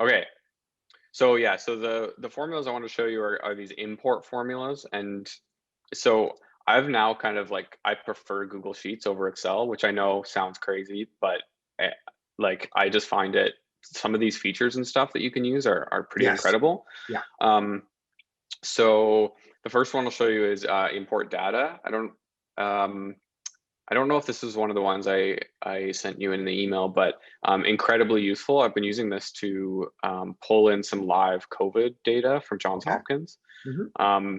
Okay. So yeah, so the formulas I want to show you are these import formulas, and so I've now kind of like I prefer Google Sheets over Excel, which I know sounds crazy, but eh, like I just find it some of these features and stuff that you can use are pretty Yes. incredible. Yeah. Um, so the first one I'll show you is import data. Um, I don't know if this is one of the ones I sent you in the email, but incredibly useful. I've been using this to pull in some live COVID data from Johns Okay. Hopkins. Hmm.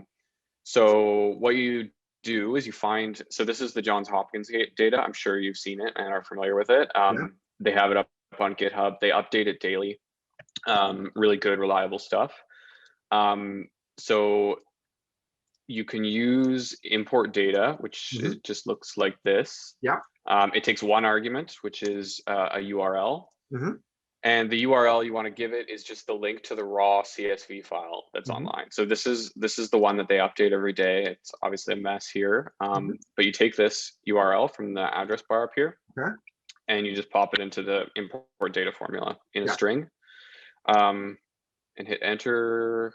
So what you do is you find, so this is the Johns Hopkins data. I'm sure you've seen it and are familiar with it. Yeah. They have it up on GitHub. They update it daily. Really good, reliable stuff. So you can use import data, which Hmm. just looks like this. Yeah. It takes one argument, which is a URL. Hmm. And the URL you want to give it is just the link to the raw CSV file that's Hmm. online. So this is the one that they update every day. It's obviously a mess here, Hmm. but you take this URL from the address bar up here, Okay. and you just pop it into the import data formula in a Yeah. string, and hit enter.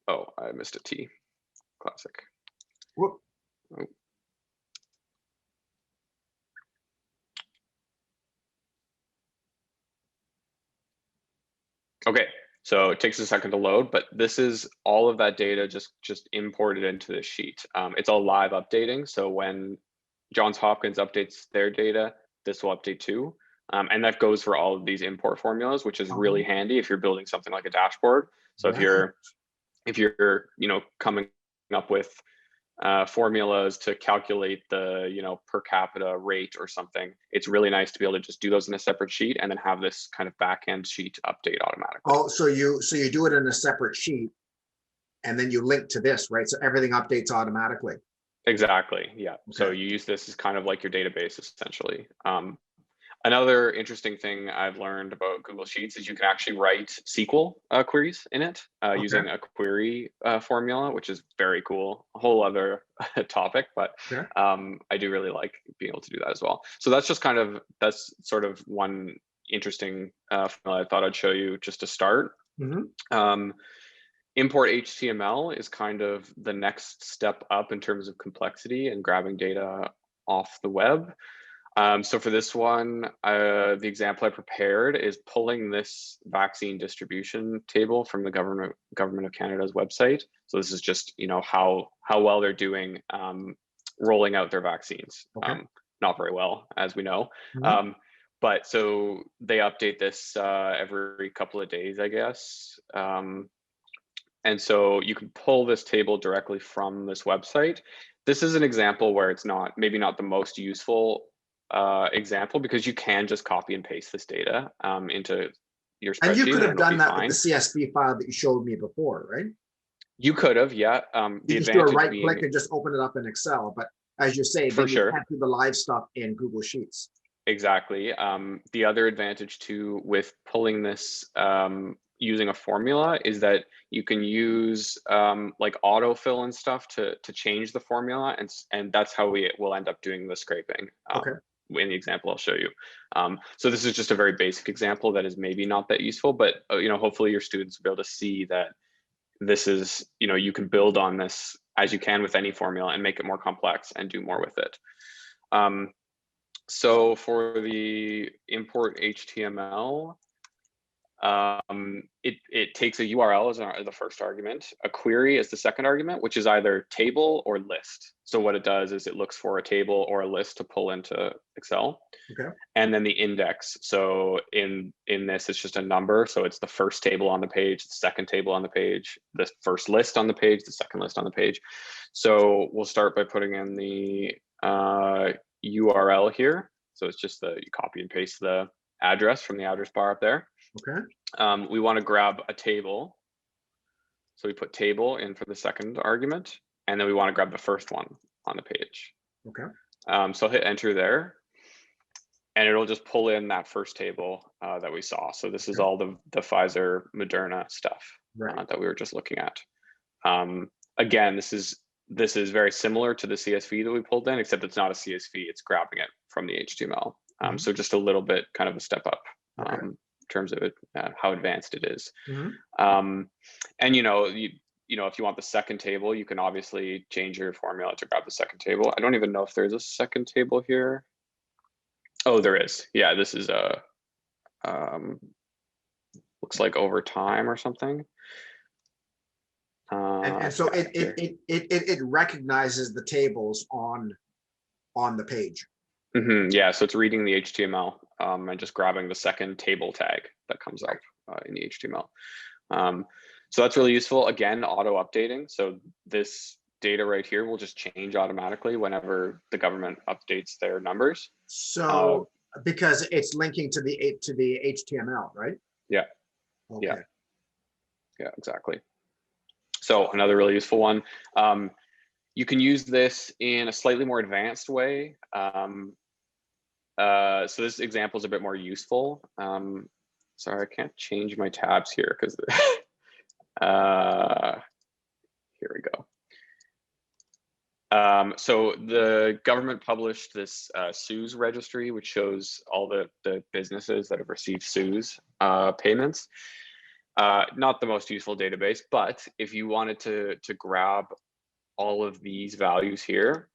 Oh, I missed a T. Classic. Whoop. Oh. Okay, so it takes a second to load, but this is all of that data just imported into this sheet. It's all live updating, so when Johns Hopkins updates their data, this will update too. And that goes for all of these import formulas, which is really Um, handy if you're building something like a dashboard. So if right. you're coming up with formulas to calculate the per capita rate or something, it's really nice to be able to just do those in a separate sheet and then have this kind of back end sheet update automatically. Oh, so you do it in a separate sheet and then you link to this, right? So everything updates automatically. Exactly. Yeah. So Okay. you use this as kind of like your database essentially. Another interesting thing I've learned about Google Sheets is you can actually write SQL queries in it Okay. using a query formula, which is very cool. A whole other topic, but Okay. I do really like being able to do that as well. So that's sort of one interesting formula I thought I'd show you just to start. Hmm. Um, import HTML is kind of the next step up in terms of complexity and grabbing data off the web. So for this one, the example I prepared is pulling this vaccine distribution table from the government of Canada's website. So this is just how well they're doing rolling out their vaccines. Okay. Not very well, as we know. Hmm. Um, but so they update this every couple of days, I guess. And so you can pull this table directly from this website. This is an example where it's maybe not the most useful example, because you can just copy and paste this data into your And you spreadsheet could and have it'll be done that with the fine. CSV file that you showed me before, right? You could have, yeah. You The just do a advantage right click being, and just open it up in Excel. But as you say, for then you sure, can't do the live stuff in Google Sheets. exactly. The other advantage too with pulling this using a formula is that you can use like autofill and stuff to change the formula, and that's how we will end up doing the scraping. Okay. In the example I'll show you. So this is just a very basic example that is maybe not that useful, but hopefully your students will be able to see that this is, you can build on this as you can with any formula and make it more complex and do more with it. So for the import HTML, it takes a URL as the first argument, a query is the second argument, which is either table or list. So what it does is it looks for a table or a list to pull into Excel, Okay. and then the index. So in this, it's just a number. So it's the first table on the page, the second table on the page, the first list on the page, the second list on the page. So we'll start by putting in the URL here. So it's just you copy and paste the address from the address bar up there. Okay. We want to grab a table. So we put table in for the second argument, and then we want to grab the first one on the page. Okay. So I'll hit enter there, and it'll just pull in that first table that we saw. So this is Okay. all the Pfizer Moderna stuff Right. that we were just looking at. Again, this is very similar to the CSV that we pulled in, except it's not a CSV, it's grabbing it from the HTML. Mhm. So just a little bit kind of a step up. Okay. terms of how advanced it is. Mhm. And if you want the second table, you can obviously change your formula to grab the second table. I don't even know if there's a second table here. Oh, there is. Yeah, this is a looks like over time or something. And so Yeah, it recognizes the tables on the page. Yeah, so it's reading the HTML and just grabbing the second table tag that comes up in the HTML. So that's really useful. Again, auto updating. So this data right here will just change automatically whenever the government updates their numbers. So because it's linking to the HTML, right? Yeah. Okay. Yeah, exactly. So another really useful one. You can use this in a slightly more advanced way. So this example is a bit more useful. Sorry, I can't change my tabs here because here we go. So the government published this SUSE registry, which shows all the businesses that have received SUSE payments. Not the most useful database, but if you wanted to grab all of these values here,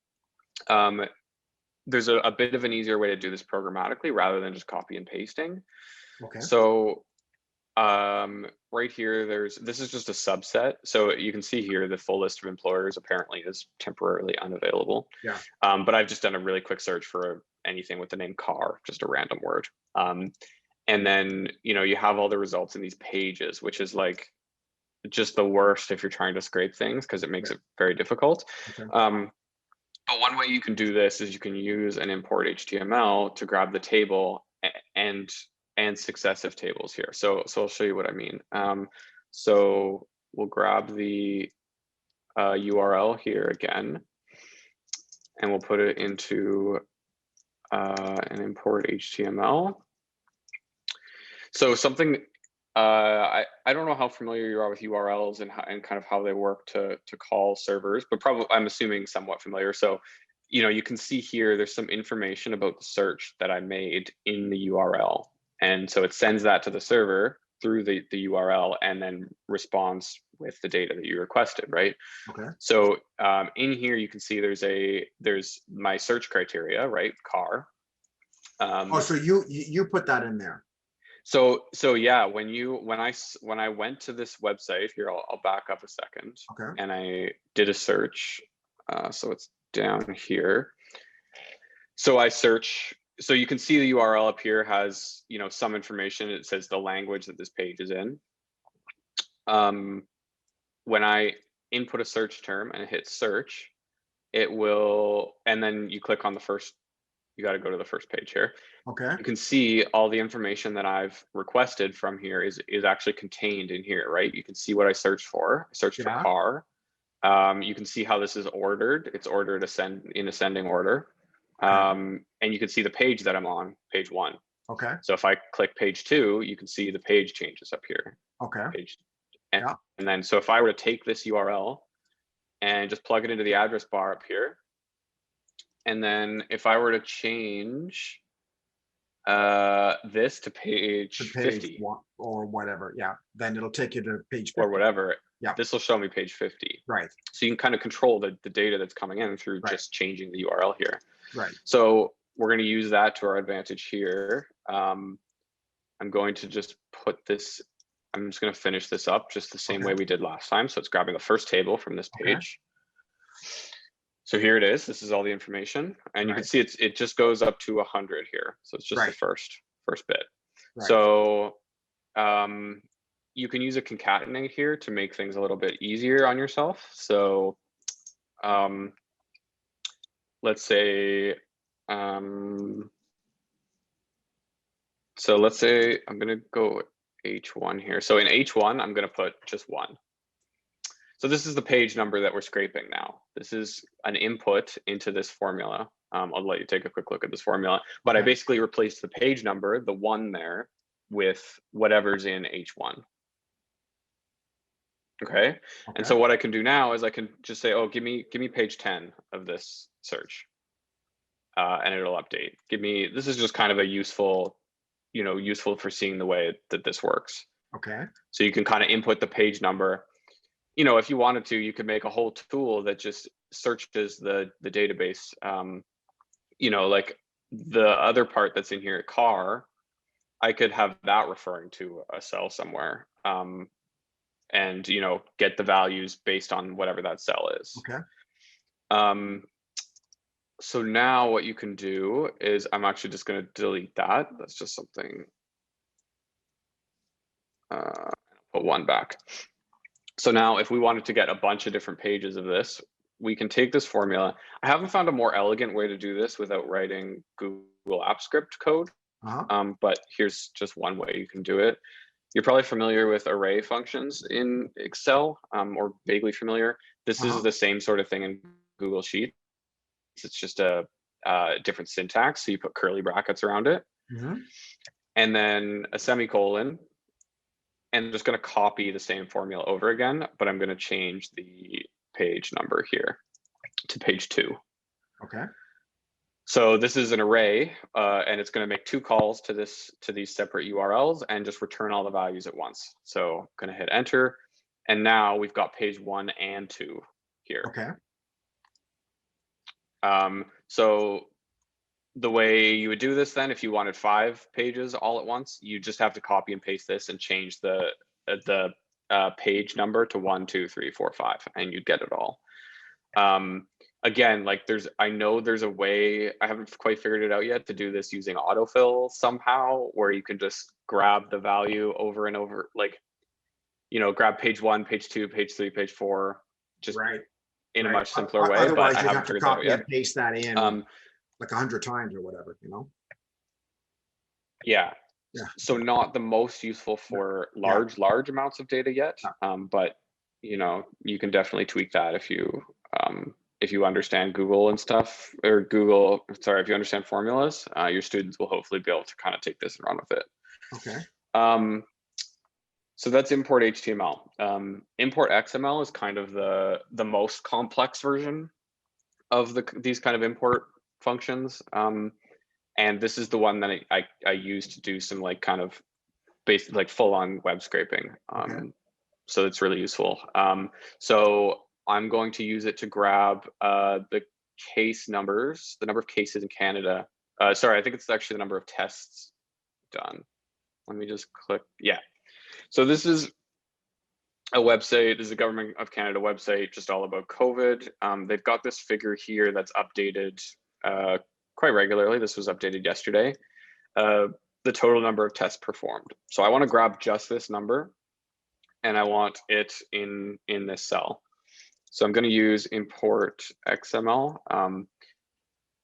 there's a bit of an easier way to do this programmatically rather than just copy and pasting. Okay. So right here, this is just a subset. So you can see here the full list of employers apparently is temporarily unavailable. Yeah. But I've just done a really quick search for anything with the name car, just a random word. And then, you have all the results in these pages, which is like just the worst if you're trying to scrape things because it makes it very difficult. Okay. But one way you can do this is you can use an import HTML to grab the table and successive tables here. So I'll show you what I mean. So we'll grab the URL here again, and we'll put it into an import HTML. So something I don't know how familiar you are with URLs and kind of how they work to call servers, but probably I'm assuming somewhat familiar. So you can see here there's some information about the search that I made in the URL, and so it sends that to the server through the URL and then responds with the data that you requested, right? Okay. So in here you can see there's my search criteria, right? Car. So you put that in there. So yeah, when I went to this website here, I'll back up a second. Okay. And I did a search. So it's down here. So I search. So you can see the URL up here has some information. It says the language that this page is in. When I input a search term and hit search, it will, and then you click on the first. You got to go to the first page here. Okay. You can see all the information that I've requested from here is actually contained in here, right? You can see what I searched for. I searched for car. You can see how this is ordered. It's ordered in ascending order. And you can see the page that I'm on, page 1. Okay. So if I click page 2, you can see the page changes up here. Okay. And then, so if I were to take this URL and just plug it into the address bar up here, and then if I were to change this to page 50 or whatever, then it'll take you to page 50 or whatever. Yeah, this will show me page 50. Right. So you can kind of control the data that's coming in through just changing the URL here. Right. So we're going to use that to our advantage here. I'm going to just put this. I'm just going to finish this up just the same way we did last time. So it's grabbing the first table from this page. So here it is. This is all the information, and you can see it just goes up to 100 here. So it's just the first bit. So you can use a concatenate here to make things a little bit easier on yourself. So let's say let's say I'm going to go H1 here. So in H1, I'm going to put just 1. So this is the page number that we're scraping now. This is an input into this formula. I'll let you take a quick look at this formula, but I basically replaced the page number, the 1 there, with whatever's in H1. Okay. And so what I can do now is I can just say, oh, give me page 10 of this search, and it'll update. This is just kind of a useful useful for seeing the way that this works. Okay. So you can kind of input the page number. If you wanted to, you could make a whole tool that just searches the database. Like the other part that's in here, car, I could have that referring to a cell somewhere, and get the values based on whatever that cell is. Okay. So now what you can do is, I'm actually just going to delete that. That's just something. Put one back. So now if we wanted to get a bunch of different pages of this, we can take this formula. I haven't found a more elegant way to do this without writing Google Apps Script code. But here's just one way you can do it. You're probably familiar with array functions in Excel, or vaguely familiar. This is the same sort of thing in Google Sheets. It's just a different syntax. So you put curly brackets around it, and then a semicolon. And I'm just going to copy the same formula over again, but I'm going to change the page number here to page 2. Okay. So this is an array, and it's going to make 2 calls to these separate URLs and just return all the values at once. So I'm going to hit enter, and now we've got page 1 and 2 here. Okay. So the way you would do this then, if you wanted 5 pages all at once, you just have to copy and paste this and change the page number to 1, 2, 3, 4, 5, and you'd get it all. Again, like I know there's a way, I haven't quite figured it out yet, to do this using autofill somehow, where you can just grab the value over and over, like, grab page 1, page 2, page 3, page 4, just in a much simpler way. Otherwise, but you'd I have haven't to copy and paste that in like 100 times or whatever, Yeah. So not the most useful for large amounts of data yet, but you can definitely tweak that if you understand Google and stuff, or if you understand formulas, your students will hopefully be able to kind of take this and run with it. Okay. So that's import HTML. Import XML is kind of the most complex version of these kind of import functions. And this is the one that I use to do some kind of basic, full on web scraping. So it's really useful. So I'm going to use it to grab the case numbers, the number of cases in Canada. Sorry, I think it's actually the number of tests done. Let me just click. Yeah. So this is a website. This is a Government of Canada website, just all about COVID. They've got this figure here that's updated quite regularly. This was updated yesterday. The total number of tests performed. So I want to grab just this number, and I want it in this cell. So I'm going to use import XML.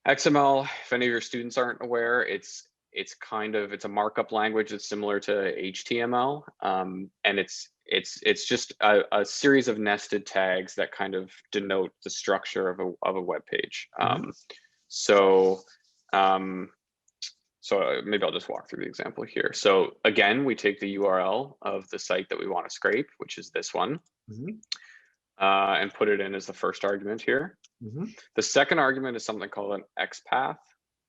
XML, if any of your students aren't aware, it's a markup language that's similar to HTML, and it's just a series of nested tags that kind of denote the structure of a web page. So maybe I'll just walk through the example here. So again, we take the URL of the site that we want to scrape, which is this one, and put it in as the first argument here. The second argument is something called an XPath.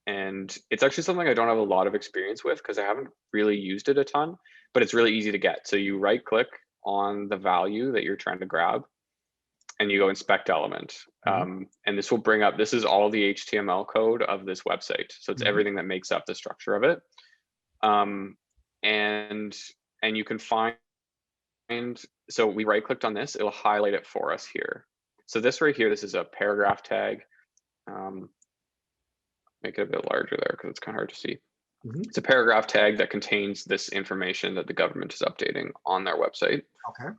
And it's actually something I don't have a lot of experience with because I haven't really used it a ton, but it's really easy to get. So you right click on the value that you're trying to grab, and you go inspect element. And this will bring up, this is all the HTML code of this website. So it's everything that makes up the structure of it. And you can find, so we right clicked on this, it'll highlight it for us here. So this right here, this is a paragraph tag. Make it a bit larger there because it's kind of hard to see. It's a paragraph tag that contains this information that the government is updating on their website. Okay.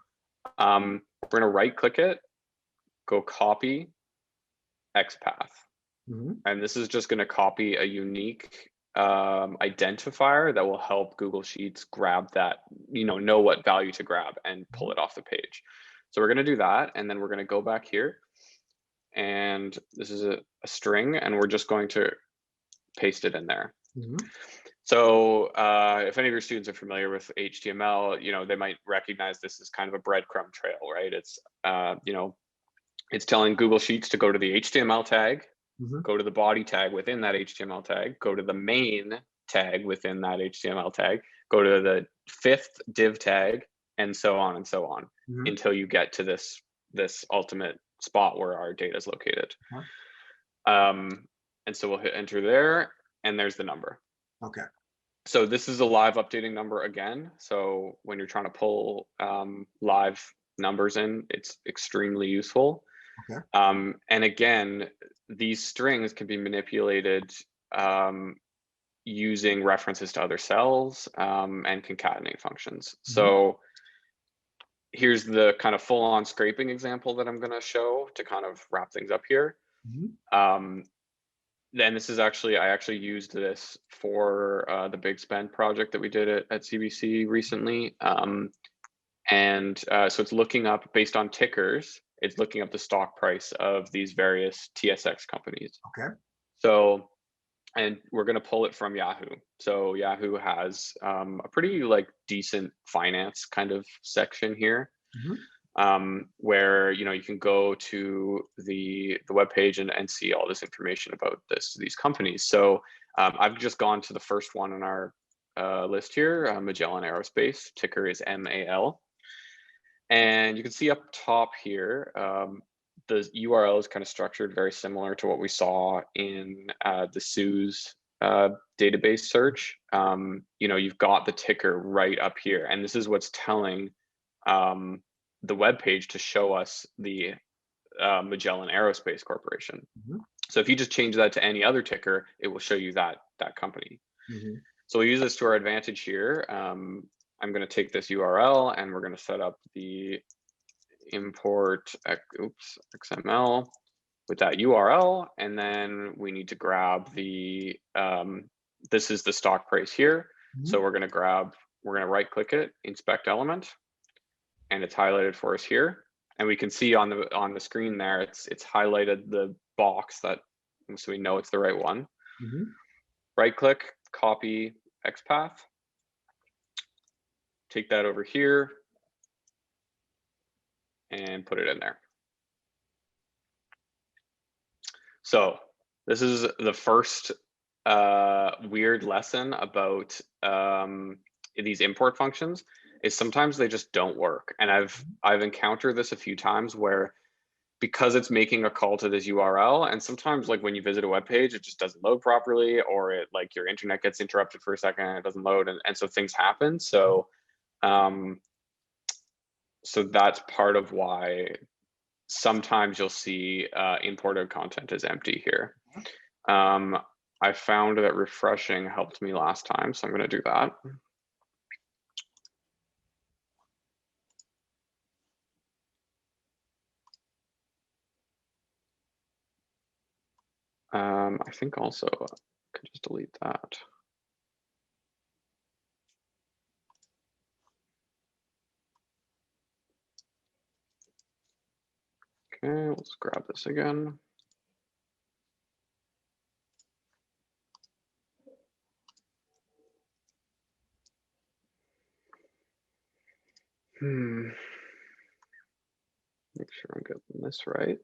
We're going to right click it, go copy XPath. And this is just going to copy a unique identifier that will help Google Sheets grab that, know what value to grab and pull it off the page. So we're going to do that. And then we're going to go back here. And this is a string, and we're just going to paste it in there. So if any of your students are familiar with HTML, they might recognize this as kind of a breadcrumb trail, right? It's, it's telling Google Sheets to go to the HTML tag, go to the body tag within that HTML tag, go to the main tag within that HTML tag, go to the 5th div tag, and so on until you get to this ultimate spot where our data is located. And so we'll hit enter there, and there's the number. Okay. So this is a live updating number again. So when you're trying to pull live numbers in, it's extremely useful. Okay. And again, these strings can be manipulated using references to other cells and concatenate functions. So here's the kind of full-on scraping example that I'm going to show to kind of wrap things up here. Then this is actually, I actually used this for the Big Spend project that we did at CBC recently. So it's looking up, based on tickers, it's looking up the stock price of these various TSX companies. Okay. So, and we're going to pull it from Yahoo. So Yahoo has a pretty like decent finance kind of section here. Where you can go to the web page and see all this information about these companies. So I've just gone to the first one on our list here, Magellan Aerospace, ticker is MAL. And you can see up top here, the URL is kind of structured very similar to what we saw in the SUSE database search. You've got the ticker right up here, and this is what's telling the web page to show us the Magellan Aerospace Corporation. So if you just change that to any other ticker, it will show you that company. So we'll use this to our advantage here. I'm going to take this URL and we're going to set up the import XML with that URL, and then we need to grab the this is the stock price here. So we're going to right click it, inspect element, and it's highlighted for us here. And we can see on the screen there, it's highlighted the box that, so we know it's the right one. Right click, copy XPath, take that over here and put it in there. So this is the first weird lesson about these import functions, is sometimes they just don't work. And I've encountered this a few times where, because it's making a call to this URL, and sometimes like when you visit a web page, it just doesn't load properly, or it like your internet gets interrupted for a second and it doesn't load, and so things happen. So so that's part of why sometimes you'll see imported content is empty here. I found that refreshing helped me last time, so I'm going to do that. I think also I could just delete that. Okay, let's grab this again. Make sure I'm getting this right.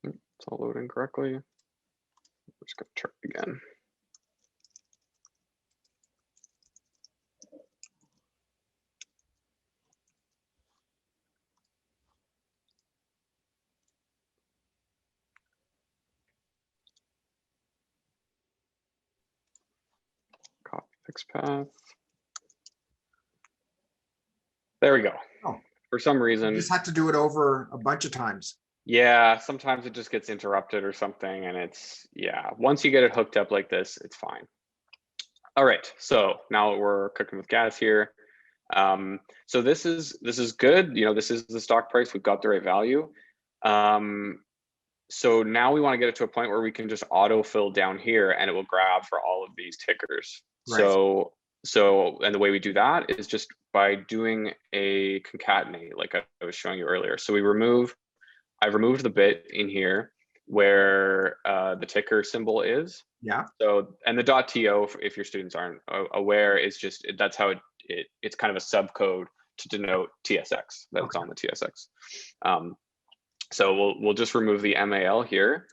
It's all loading correctly. I'm just going to try it again. Copy XPath. There we go. Oh, for some reason. You just had to do it over a bunch of times. Yeah, sometimes it just gets interrupted or something, and it's, yeah, once you get it hooked up like this, it's fine. All right, so now we're cooking with gas here. So this is good. This is the stock price. We've got the right value. So now we want to get it to a point where we can just autofill down here, and it will grab for all of these tickers. Right. So and the way we do that is just by doing a concatenate, like I was showing you earlier. So I've removed the bit in here where the ticker symbol is. Yeah. So, and the .to, if your students aren't aware, is just, that's how it's kind of a subcode to denote TSX, that it's on the TSX. So we'll just remove the MAL here.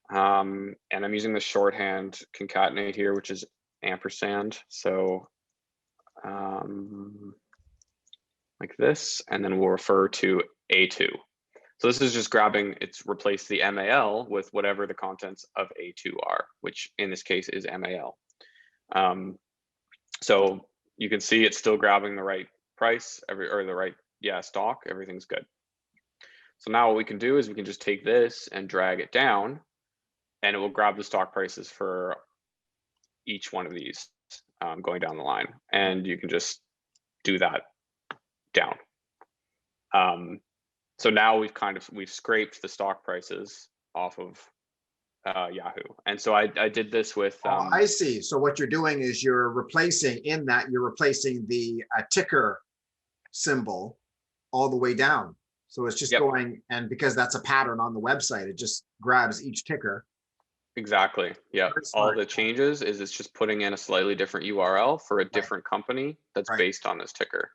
And I'm using the shorthand concatenate here, which is ampersand. So like this, and then we'll refer to A2. So this is just grabbing, it's replaced the MAL with whatever the contents of A2 are, which in this case is MAL. So you can see it's still grabbing the right price, or the right, stock, everything's good. So now what we can do is we can just take this and drag it down, and it will grab the stock prices for each one of these going down the line. And you can just do that down. So now we've scraped the stock prices off of Yahoo. And so I did this with. I see. So what you're doing is you're replacing the ticker symbol all the way down. So it's just going, and because that's a pattern on the website, it just grabs each ticker. Exactly. Yeah. All the changes is it's just putting in a slightly different URL for a different company that's based on this ticker.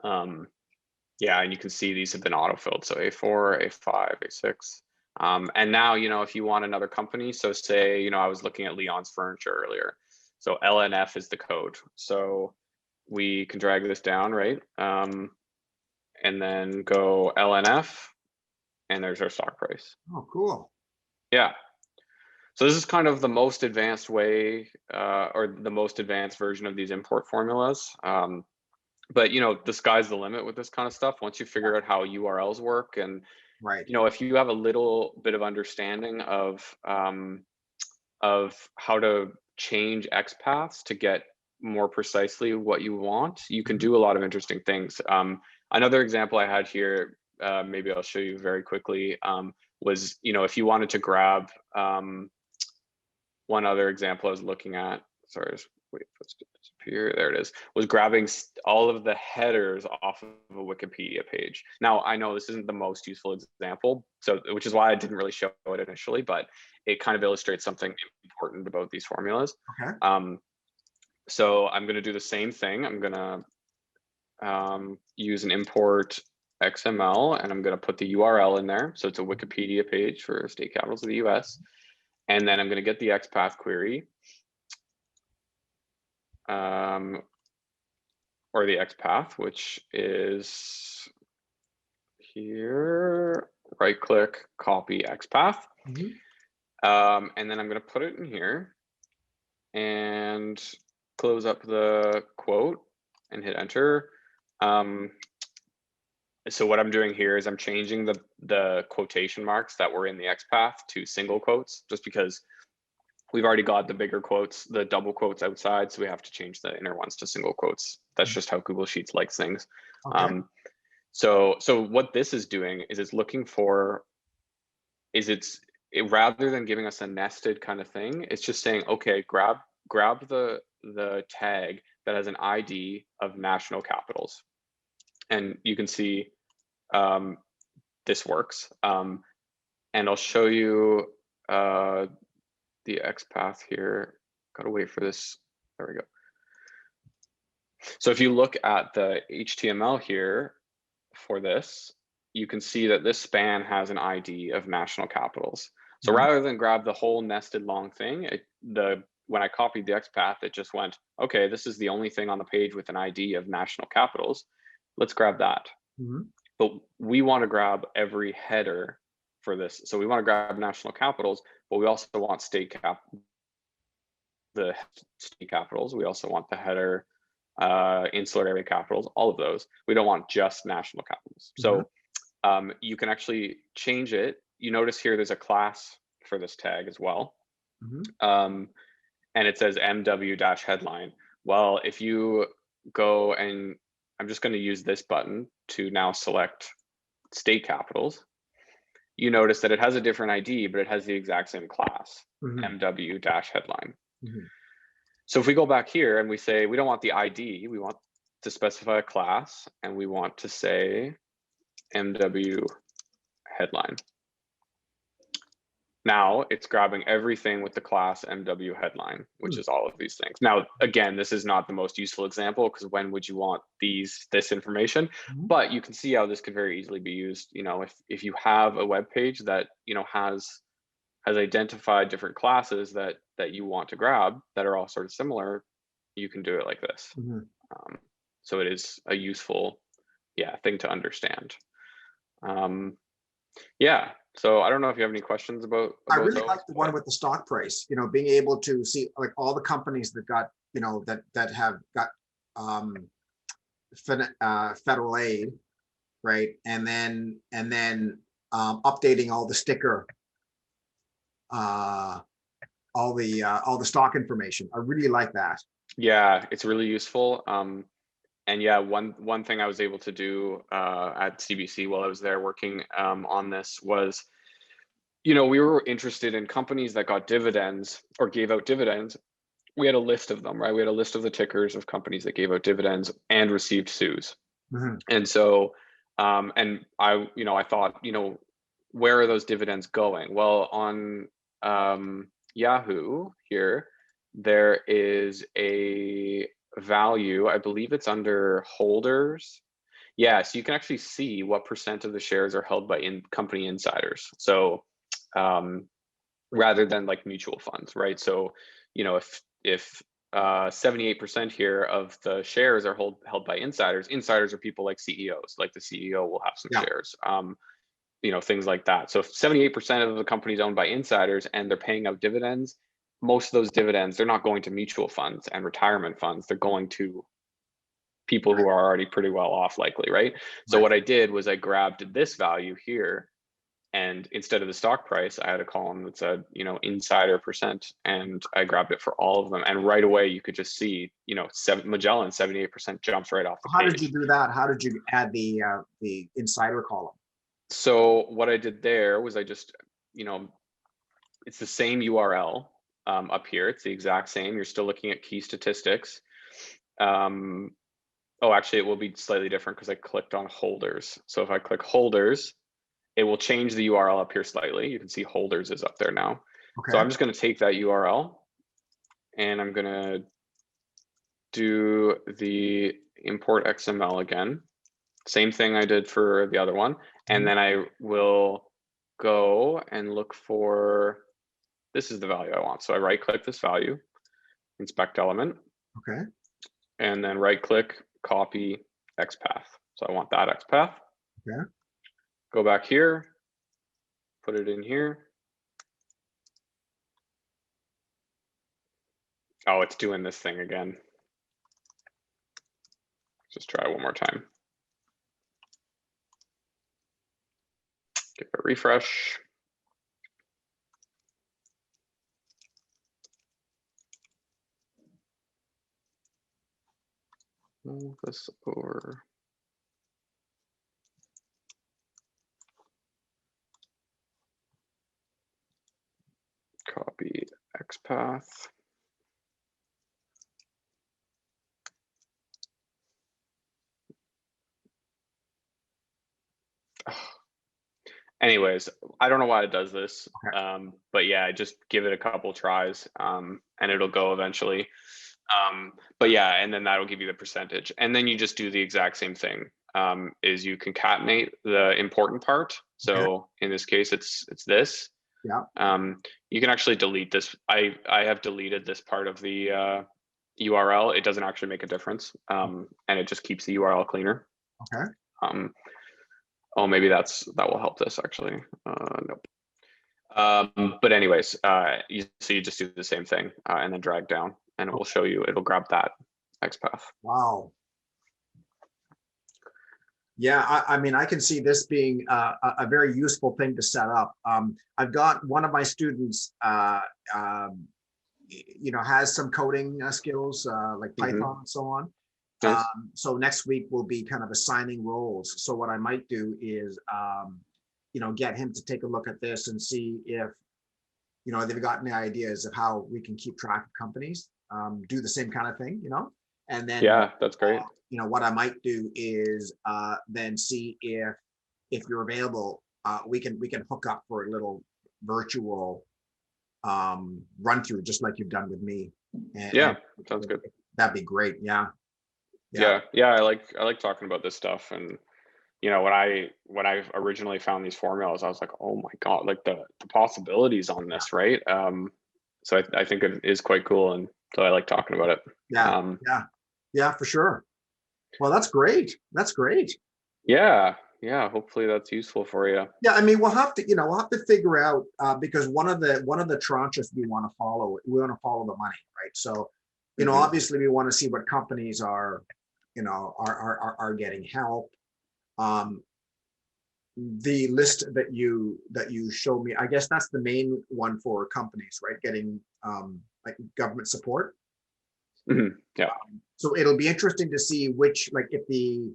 Yeah, and you can see these have been autofilled. So A4, A5, A6. And now, if you want another company, so say, I was looking at Leon's Furniture earlier. So LNF is the code. So we can drag this down, right? And then go LNF, and there's our stock price. Oh, cool. Yeah. So this is kind of the most advanced way, or the most advanced version of these import formulas. But the sky's the limit with this kind of stuff. Once you figure out how URLs work, and if you have a little bit of understanding of how to change XPaths to get more precisely what you want, you can do a lot of interesting things. Another example I had here, maybe I'll show you very quickly, was if you wanted to grab one other example I was looking at. Sorry, wait for it to disappear. There it is. Was grabbing all of the headers off of a Wikipedia page. Now I know this isn't the most useful example, which is why I didn't really show it initially, but it kind of illustrates something important about these formulas. Okay. So I'm going to do the same thing. I'm going to use an import XML, and I'm going to put the URL in there. So it's a Wikipedia page for state capitals of the US. And then I'm going to get the XPath query, or the XPath, which is here. Right click, copy XPath. And then I'm going to put it in here and close up the quote and hit enter. So what I'm doing here is I'm changing the quotation marks that were in the XPath to single quotes, just because we've already got the bigger quotes, the double quotes outside, so we have to change the inner ones to single quotes. That's just how Google Sheets likes things. Okay. So what this is doing is it's looking for, rather than giving us a nested kind of thing, it's just saying, okay, grab the tag that has an ID of national capitals. And you can see this works. And I'll show you the XPath here. Gotta wait for this. There we go. So if you look at the HTML here for this, you can see that this span has an ID of national capitals. So rather than grab the whole nested long thing, when I copied the XPath, it just went, okay, this is the only thing on the page with an ID of national capitals. Let's grab that. But we want to grab every header for this. So we want to grab national capitals, but we also want the state capitals. We also want the header, insular area capitals, all of those. We don't want just national capitals. So you can actually change it. You notice here there's a class for this tag as well. And it says MW-headline. Well, if you go, and I'm just going to use this button to now select state capitals, you notice that it has a different ID, but it has the exact same class, MW-headline. So if we go back here and we say, we don't want the ID, we want to specify a class, and we want to say MW-headline. Now it's grabbing everything with the class MW headline, which Hmm. is all of these things. Now, again, this is not the most useful example because when would you want this information? Mhm. But you can see how this could very easily be used. If you have a web page that has identified different classes that you want to grab that are all sort of similar, you can do it like this. Mhm. Um, so it is a useful, thing to understand. Yeah. So I don't know if you have any questions I about really those, like the one but with the stock price, being able to see like all the companies that got, that have got um, federal aid, right? And then updating all the sticker, uh, all the stock information. I really like that. yeah, it's really useful. And yeah, one thing I was able to do at CBC while I was there working on this was, we were interested in companies that got dividends or gave out dividends. We had a list of them, right? We had a list of the tickers of companies that gave out dividends and received sues. Mhm. And so, and I thought, where are those dividends going? Well, on Yahoo here, there is a value, I believe it's under holders. Yeah, so you can actually see what percent of the shares are held by company insiders. So um, rather than like mutual funds, right? So, if 78% here of the shares are held by insiders. Insiders are people like CEOs, like the CEO will have some Yeah, shares, things like that. So if 78% of the company is owned by insiders and they're paying out dividends, most of those dividends, they're not going to mutual funds and retirement funds. They're going to people who right, are already pretty well off, likely, right? So right. what I did was I grabbed this value here, and instead of the stock price, I had a column that said, insider percent, and I grabbed it for all of them. And right away, you could just see, Magellan 78% jumps right off the How did you page. do that? How did you add the insider column? So what I did there was I just, it's the same URL up here. It's the exact same. You're still looking at key statistics. Um, oh, actually, it will be slightly different because I clicked on holders. So if I click holders, it will change the URL up here slightly. You can see holders is up there now. So Okay. I'm just going to take that URL and I'm going to do the import XML again. Same thing I did for the other one. And Mhm. then I will go and look for, this is the value I want. So I right click this value, inspect element, Okay. and then right click, copy XPath. So I want that XPath. Okay. Go back here, put it in here. Oh, it's doing this thing again. Just try it one more time. Give it a refresh. Move this over. Copy XPath. Anyways, I don't know why it does this, Okay. but yeah, just give it a couple tries, and it'll go eventually. But yeah, and then that'll give you the percentage, and then you just do the exact same thing. Is you concatenate the important part. Okay. So in this case, it's this. Yeah. You can actually delete this. I have deleted this part of the URL. It doesn't actually make a difference, and it just keeps the URL cleaner. Okay. Um, oh, maybe that will help this actually. Nope. But anyways, so you just do the same thing and then drag down, and it will show you. It'll grab that XPath. Wow. Yeah, I mean, I can see this being a very useful thing to set up. I've got one of my students, has some coding skills like Hmm. Python and so on. Nice. So next week we'll be kind of assigning roles. So what I might do is, get him to take a look at this and see if, they've got any ideas of how we can keep track of companies, do the same kind of thing, and then, Yeah, that's great. what I might do is then see if you're available, we can hook up for a little virtual run through, just like you've done with me. Yeah, And sounds good. that'd be great. Yeah. Yeah. I like talking about this stuff. And when I originally found these formulas, I was like, oh my God, like the possibilities on this, right? So I think it is quite cool, and so I like talking about it. Yeah. Yeah. Yeah, for sure. Well, that's great. That's great. Yeah. Hopefully that's useful for you. Yeah, I mean, we'll have to figure out because one of the tranches we want to follow, the money, right? So, Hmm. obviously we want to see what companies are, are getting help. Um, the list that you showed me, I guess that's the main one for companies, right? Getting like government support. Yeah, So it'll be interesting to see which, like, if the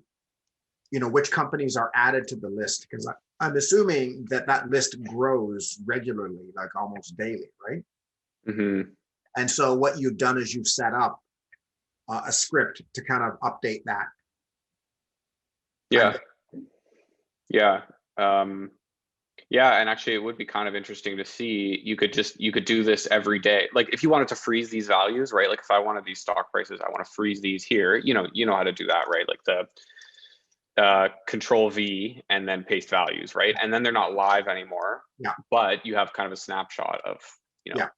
which companies are added to the list, because I'm assuming that that list grows regularly, like almost daily, right? hmm And so what you've done is you've set up a script to kind of update that. And yeah, yeah. Um, Yeah, and actually it would be kind of interesting to see. You could do this every day. Like if you wanted to freeze these values, right? Like if I wanted these stock prices, I want to freeze these here. You know how to do that, right? Like the control V and then paste values, right? And then they're not live anymore, yeah, but you have kind of a snapshot of, you know, yeah,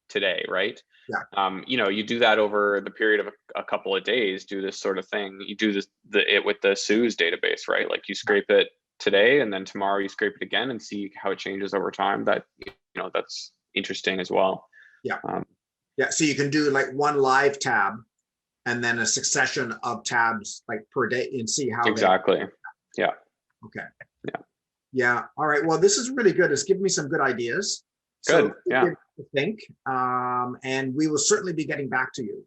today, right? yeah, You do that over the period of a couple of days, do this sort of thing. You do it with the SUSE database, right? Like you scrape it today and then tomorrow you scrape it again and see how it changes over time. That's interesting as well. yeah, Um, yeah. So you can do like one live tab and then a succession of tabs like per day and see how they. exactly. Yeah. Okay. Yeah. Yeah. All right. Well, this is really good. It's given me some good ideas. So Good. Yeah. think, and we will certainly be getting back to you.